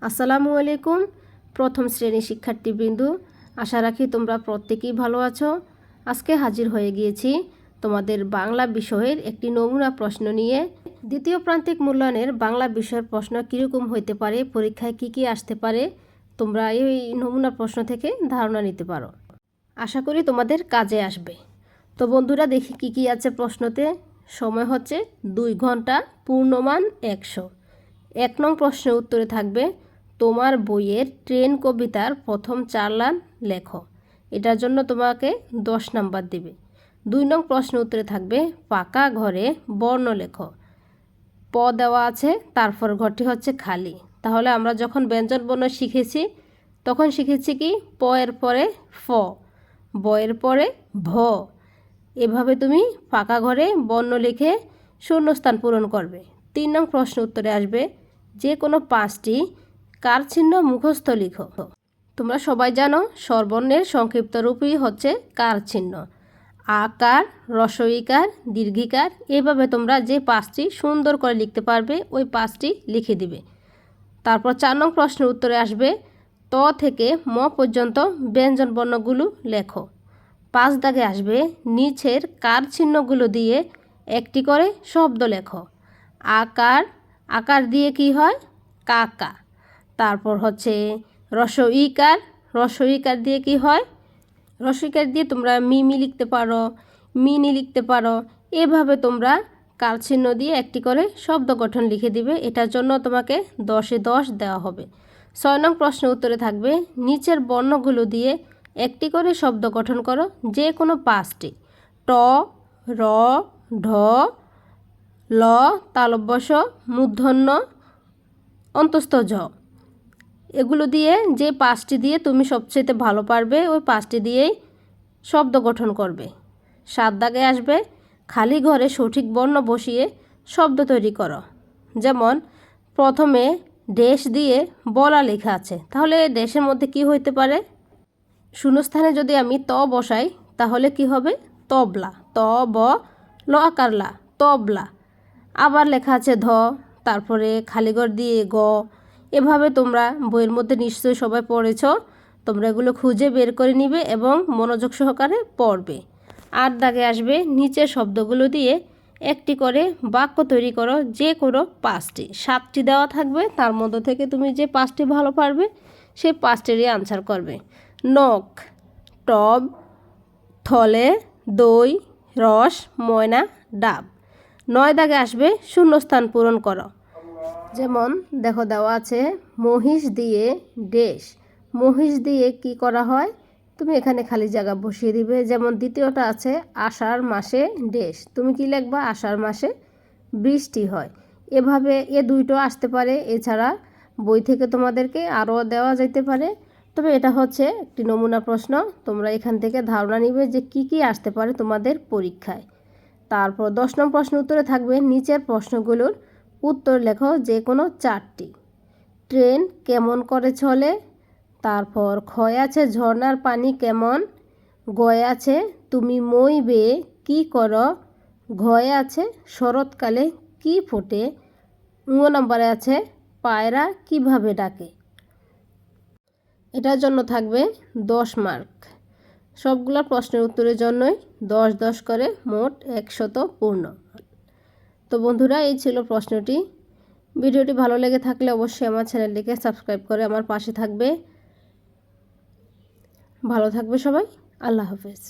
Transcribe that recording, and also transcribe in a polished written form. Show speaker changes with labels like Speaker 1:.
Speaker 1: আসসালামু আলাইকুম প্রথম শ্রেণীর শিক্ষার্থীবৃন্দ, আশা রাখি তোমরা প্রত্যেকেই ভালো আছো। আজকে হাজির হয়ে গিয়েছি তোমাদের বাংলা বিষয়ের একটি নমুনা প্রশ্ন নিয়ে। দ্বিতীয় প্রান্তিক মূল্যায়নের বাংলা বিষয়ের প্রশ্ন কীরকম হইতে পারে, পরীক্ষায় কি আসতে পারে, তোমরা এই নমুনা প্রশ্ন থেকে ধারণা নিতে পারো। আশা করি তোমাদের কাজে আসবে। তো বন্ধুরা, দেখি কি আছে প্রশ্নতে। সময় হচ্ছে 2 ঘন্টা, পূর্ণমান 100। 1 নং প্রশ্নের উত্তরে থাকবে তোমার বইয়ের ট্রেন কবিতার প্রথম 4 লাইন লেখো। এটার জন্য তোমাকে 10 নাম্বার দেবে। 2 নং প্রশ্নের উত্তরে থাকবে পাকা ঘরে বর্ণ লেখো। প দেওয়া আছে, তারপর ঘরটি হচ্ছে খালি। তাহলে আমরা যখন ব্যঞ্জন বর্ণ শিখেছি তখন শিখেছি কি প এর পরে ফ, ব এর পরে ভ। এভাবে তুমি পাকা ঘরে বর্ণ লিখে শূন্যস্থান পূরণ করবে। 3 নং প্রশ্ন উত্তরে আসবে যে কোনো 5টি কার চিহ্ন মুখস্থ লিখো। তোমরা সবাই জানো স্বরবর্ণের সংক্ষিপ্ত রূপই হচ্ছে কার চিহ্ন। আকার, রস্বইকার, দীর্ঘিকার, এভাবে তোমরা যে 5টি সুন্দর করে লিখতে পারবে ওই 5টি লিখে দিবে। তারপর 4 নং প্রশ্নের উত্তরে আসবে ত থেকে ম পর্যন্ত ব্যঞ্জন বর্ণগুলো লেখো। 5 দাগে আসবে নিচের কার চিহ্নগুলো দিয়ে একটি করে শব্দ লেখো। আকার, আকার দিয়ে কি হয়? কাকা। তারপর হচ্ছে রস্বইকার, রস্বইকার দিয়ে কি হয়? রস্বইকার দিয়ে তোমরা মিমি লিখতে পারো, মিনি লিখতে পারো। এভাবে তোমরা কার চিহ্ন দিয়ে একটি করে শব্দ গঠন লিখে দিবে। এটার জন্য তোমাকে 10-এ 10 দেওয়া হবে। 6 নং প্রশ্নের উত্তরে থাকবে নিচের বর্ণগুলো দিয়ে একটি করে শব্দ গঠন করো, যে কোনো 5টি। ট, র, ঢ, ল, তালব্য শ, মূর্ধন্য অন্তস্থ ঝ। এগুলো দিয়ে যে 5টি দিয়ে তুমি সবচেয়ে ভালো পারবে ওই 5টি দিয়েই শব্দ গঠন করবে। 7 দাগে আসবে খালি ঘরে সঠিক বর্ণ বসিয়ে শব্দ তৈরি করো। যেমন প্রথমে ড্যাশ দিয়ে বলা লেখা আছে, তাহলে ড্যাশের মধ্যে কি হইতে পারে? শূন্যস্থানে যদি আমি ত বসাই তাহলে কি হবে? তবলা। ত ব ল আকার লা, তবলা। আবার লেখা আছে ধ, তারপরে খালিঘর দিয়ে গ। এভাবে তোমরা বইয়ের মধ্যে নিশ্চয়ই সবাই পড়েছ। তোমরা এগুলো খুঁজে বের করে নিবে এবং মনোযোগ সহকারে পড়বে। 8 দাগে আসবে নিচের শব্দগুলো দিয়ে একটি করে বাক্য তৈরি করো, যে কোনো 5টি। 7টি দেওয়া থাকবে, তার মধ্যে থেকে তুমি যে 5টি ভালো পারবে সেই 5টিরই আনসার করবে। নখ, টব, থলে, দই, রস, ময়না, ডাব। 9 দাগে আসবে শূন্যস্থান পূরণ করো। যেমন দেখো দেওয়া আছে মহিষ দিয়ে ড্যাশ। মহিষ দিয়ে কি করা হয়? তুমি এখানে খালি জায়গা বসিয়ে দিবে। যেমন দ্বিতীয়টা আছে আষাঢ় মাসে ড্যাশ, তুমি কি লিখবা? আষাঢ় মাসে বৃষ্টি হয়। এভাবে এ দুইটো আসতে পারে। এছাড়া বই থেকে তোমাদেরকে আরও দেওয়া যেতে পারে। তবে এটা হচ্ছে একটি নমুনা প্রশ্ন, তোমরা এখান থেকে ধারণা নিবে যে কি আসতে পারে তোমাদের পরীক্ষায়। তারপর 10 নং প্রশ্ন উত্তরে থাকবে নিচের প্রশ্নগুলোর উত্তর লেখো, যে কোনো 4টি। ট্রেন কেমন করে চলে? তারপর ক্ষয় আছে ঝর্ণার পানি কেমন? গয়ে আছে তুমি মই বেয়ে কী করো? ঘয়ে আছে শরৎকালে কি ফোটে? নম্বরে আছে পায়রা কিভাবে ডাকে? এটার জন্য থাকবে 10 মার্ক। সবগুলো প্রশ্নের উত্তরের জন্যই 10-10 করে মোট 100 পূর্ণ। তো বন্ধুরা, এই ছিল প্রশ্নটি। ভিডিওটি ভালো লেগে থাকলে অবশ্যই আমার চ্যানেলটিকে সাবস্ক্রাইব করে আমার পাশে থাকবে। ভালো থাকবে সবাই। আল্লাহ হাফেজ।